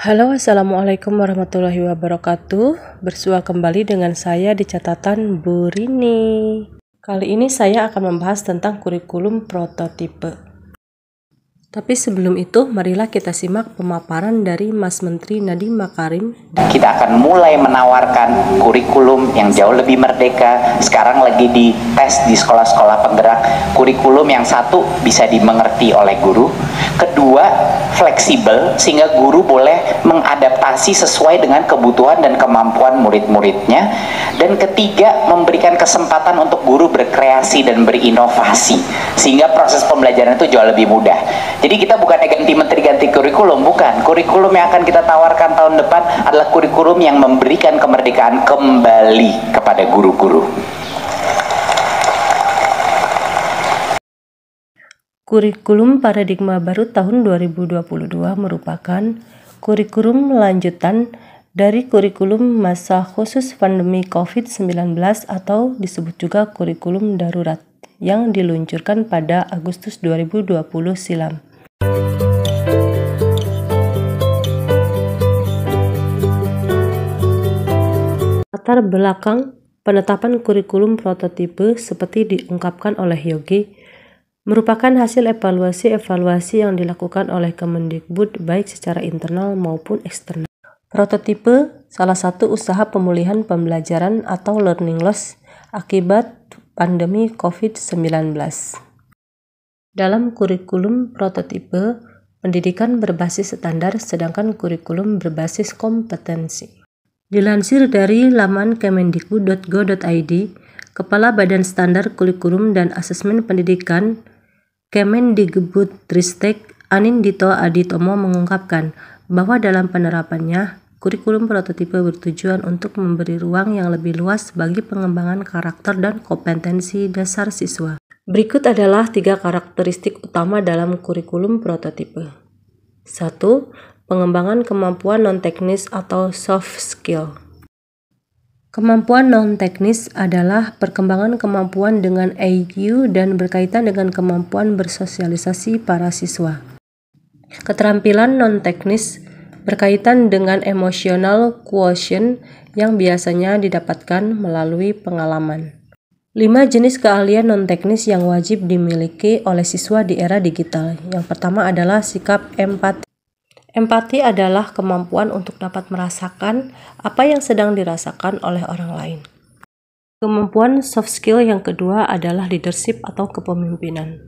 Halo, assalamualaikum warahmatullahi wabarakatuh. Bersua kembali dengan saya di catatan Bu Rini. Kali ini saya akan membahas tentang kurikulum prototipe. Tapi sebelum itu, marilah kita simak pemaparan dari Mas Menteri Nadiem Makarim. Kita akan mulai menawarkan kurikulum yang jauh lebih merdeka. Sekarang lagi dites di sekolah-sekolah penggerak. Kurikulum yang satu bisa dimengerti oleh guru. Kedua, fleksibel sehingga guru boleh mengadaptasi sesuai dengan kebutuhan dan kemampuan murid-muridnya. Dan ketiga, memberikan kesempatan untuk guru berkreasi dan berinovasi sehingga proses pembelajaran itu jauh lebih mudah. Jadi kita bukannya ganti menteri, ganti kurikulum, bukan. Kurikulum yang akan kita tawarkan tahun depan adalah kurikulum yang memberikan kemerdekaan kembali kepada guru-guru. Kurikulum paradigma baru tahun 2022 merupakan kurikulum lanjutan dari kurikulum masa khusus pandemi COVID-19 atau disebut juga kurikulum darurat yang diluncurkan pada Agustus 2020 silam. Latar belakang penetapan kurikulum prototipe seperti diungkapkan oleh Yogi merupakan hasil evaluasi yang dilakukan oleh Kemendikbud baik secara internal maupun eksternal. Prototipe salah satu usaha pemulihan pembelajaran atau learning loss akibat pandemi COVID-19. Dalam kurikulum prototipe, pendidikan berbasis standar sedangkan kurikulum berbasis kompetensi. Dilansir dari laman kemendikbud.go.id, Kepala Badan Standar Kurikulum dan Asesmen Pendidikan Kemendikbudristek Anindito Aditomo mengungkapkan bahwa dalam penerapannya, kurikulum prototipe bertujuan untuk memberi ruang yang lebih luas bagi pengembangan karakter dan kompetensi dasar siswa. Berikut adalah 3 karakteristik utama dalam kurikulum prototipe. 1. Pengembangan kemampuan non-teknis atau soft skill. Kemampuan non-teknis adalah perkembangan kemampuan dengan IQ dan berkaitan dengan kemampuan bersosialisasi para siswa. Keterampilan non-teknis berkaitan dengan emotional quotient yang biasanya didapatkan melalui pengalaman. 5 jenis keahlian non-teknis yang wajib dimiliki oleh siswa di era digital. Yang pertama adalah sikap empati. Empati adalah kemampuan untuk dapat merasakan apa yang sedang dirasakan oleh orang lain. Kemampuan soft skill yang kedua adalah leadership atau kepemimpinan.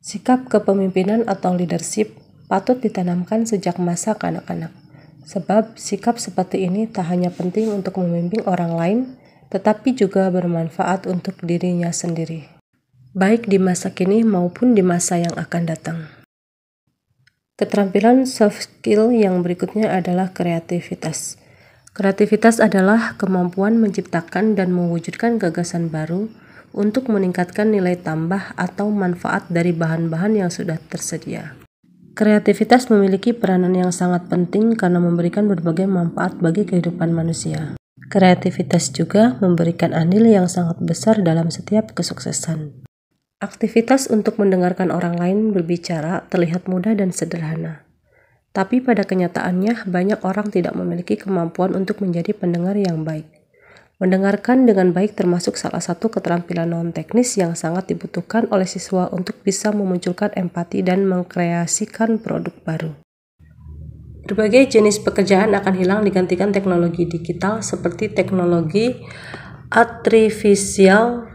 Sikap kepemimpinan atau leadership patut ditanamkan sejak masa kanak-kanak. Sebab sikap seperti ini tak hanya penting untuk membimbing orang lain, tetapi juga bermanfaat untuk dirinya sendiri, baik di masa kini maupun di masa yang akan datang. Keterampilan soft skill yang berikutnya adalah kreativitas. Kreativitas adalah kemampuan menciptakan dan mewujudkan gagasan baru untuk meningkatkan nilai tambah atau manfaat dari bahan-bahan yang sudah tersedia. Kreativitas memiliki peranan yang sangat penting karena memberikan berbagai manfaat bagi kehidupan manusia. Kreativitas juga memberikan andil yang sangat besar dalam setiap kesuksesan. Aktivitas untuk mendengarkan orang lain berbicara terlihat mudah dan sederhana. Tapi pada kenyataannya, banyak orang tidak memiliki kemampuan untuk menjadi pendengar yang baik. Mendengarkan dengan baik termasuk salah satu keterampilan non-teknis yang sangat dibutuhkan oleh siswa untuk bisa memunculkan empati dan mengkreasikan produk baru. Berbagai jenis pekerjaan akan hilang digantikan teknologi digital seperti teknologi artificial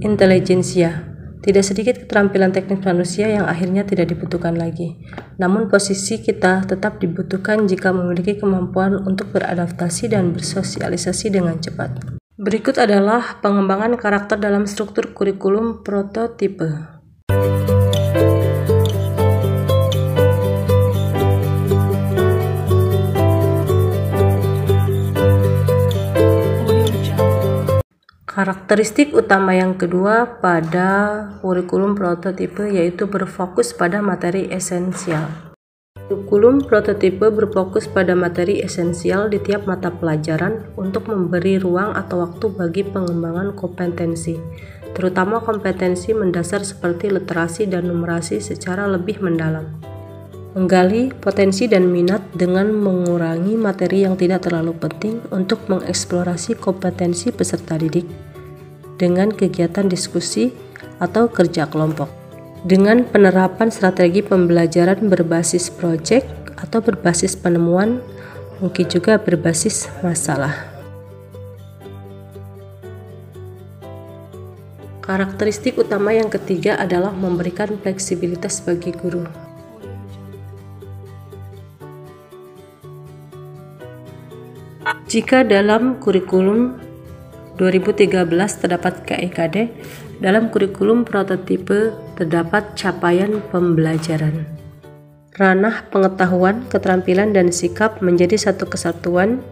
intelligence. Tidak sedikit keterampilan teknis manusia yang akhirnya tidak dibutuhkan lagi. Namun posisi kita tetap dibutuhkan jika memiliki kemampuan untuk beradaptasi dan bersosialisasi dengan cepat. Berikut adalah pengembangan karakter dalam struktur kurikulum prototipe. Karakteristik utama yang kedua pada kurikulum prototipe yaitu berfokus pada materi esensial. Kurikulum prototipe berfokus pada materi esensial di tiap mata pelajaran untuk memberi ruang atau waktu bagi pengembangan kompetensi, terutama kompetensi mendasar seperti literasi dan numerasi secara lebih mendalam. Menggali potensi dan minat dengan mengurangi materi yang tidak terlalu penting untuk mengeksplorasi kompetensi peserta didik dengan kegiatan diskusi atau kerja kelompok. Dengan penerapan strategi pembelajaran berbasis proyek atau berbasis penemuan, mungkin juga berbasis masalah. Karakteristik utama yang ketiga adalah memberikan fleksibilitas bagi guru. Jika dalam kurikulum 2013 terdapat KIKD, dalam kurikulum prototipe terdapat capaian pembelajaran. Ranah pengetahuan, keterampilan, dan sikap menjadi satu kesatuan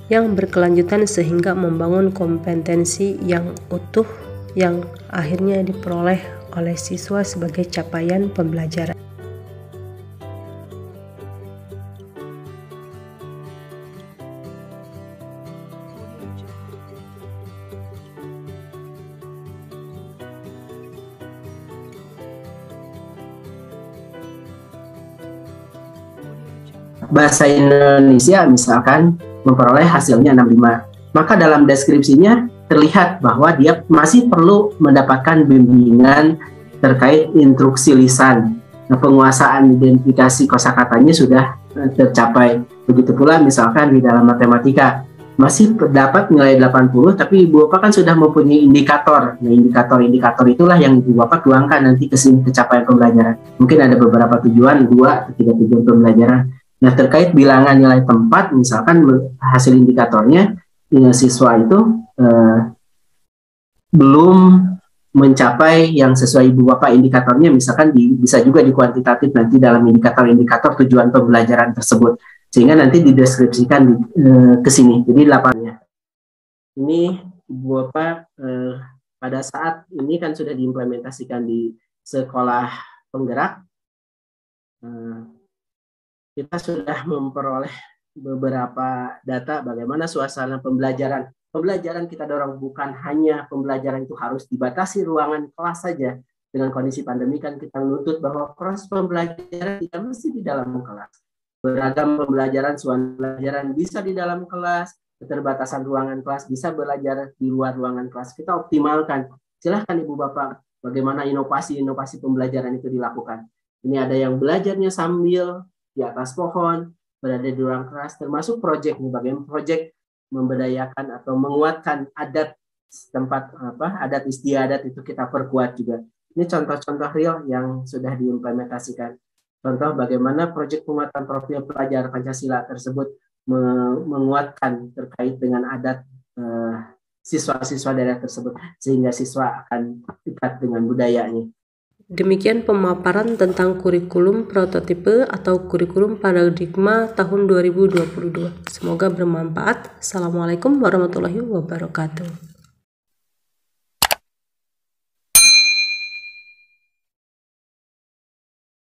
yang berkelanjutan sehingga membangun kompetensi yang utuh yang akhirnya diperoleh oleh siswa sebagai capaian pembelajaran. Bahasa Indonesia misalkan memperoleh hasilnya 65, maka dalam deskripsinya terlihat bahwa dia masih perlu mendapatkan bimbingan terkait instruksi lisan. Nah, penguasaan identifikasi kosakatanya sudah tercapai. Begitu pula misalkan di dalam matematika masih dapat nilai 80, tapi Ibu Bapak kan sudah mempunyai indikator. Nah, indikator itulah yang Ibu Bapak tuangkan nanti ke sini ke capaian pembelajaran. Mungkin ada beberapa tujuan, 2 atau 3 tujuan pembelajaran. Nah, terkait bilangan nilai tempat, misalkan hasil indikatornya, siswa itu belum mencapai yang sesuai Ibu Bapak indikatornya, misalkan bisa juga dikuantitatif nanti dalam indikator-indikator tujuan pembelajaran tersebut, sehingga nanti dideskripsikan ke sini. Jadi 8-nya. Ini Ibu Bapak pada saat ini kan sudah diimplementasikan di sekolah penggerak. Kita sudah memperoleh beberapa data bagaimana suasana pembelajaran. Pembelajaran kita dorong bukan hanya pembelajaran itu harus dibatasi ruangan kelas saja. Dengan kondisi pandemi kan kita menuntut bahwa proses pembelajaran tidak mesti di dalam kelas. Beragam pembelajaran, suasana pembelajaran bisa di dalam kelas, keterbatasan ruangan kelas bisa belajar di luar ruangan kelas. Kita optimalkan. Silahkan Ibu Bapak bagaimana inovasi pembelajaran itu dilakukan. Ini ada yang belajarnya sambil di atas pohon, berada di ruang kelas, termasuk proyek nih, bagaimana proyek memberdayakan atau menguatkan adat tempat adat istiadat itu kita perkuat juga. Ini contoh-contoh real yang sudah diimplementasikan. Contoh bagaimana proyek penguatan profil pelajar Pancasila tersebut menguatkan terkait dengan adat siswa-siswa daerah tersebut sehingga siswa akan dekat dengan budayanya. Demikian pemaparan tentang kurikulum prototipe atau kurikulum paradigma tahun 2022. Semoga bermanfaat. Assalamualaikum warahmatullahi wabarakatuh.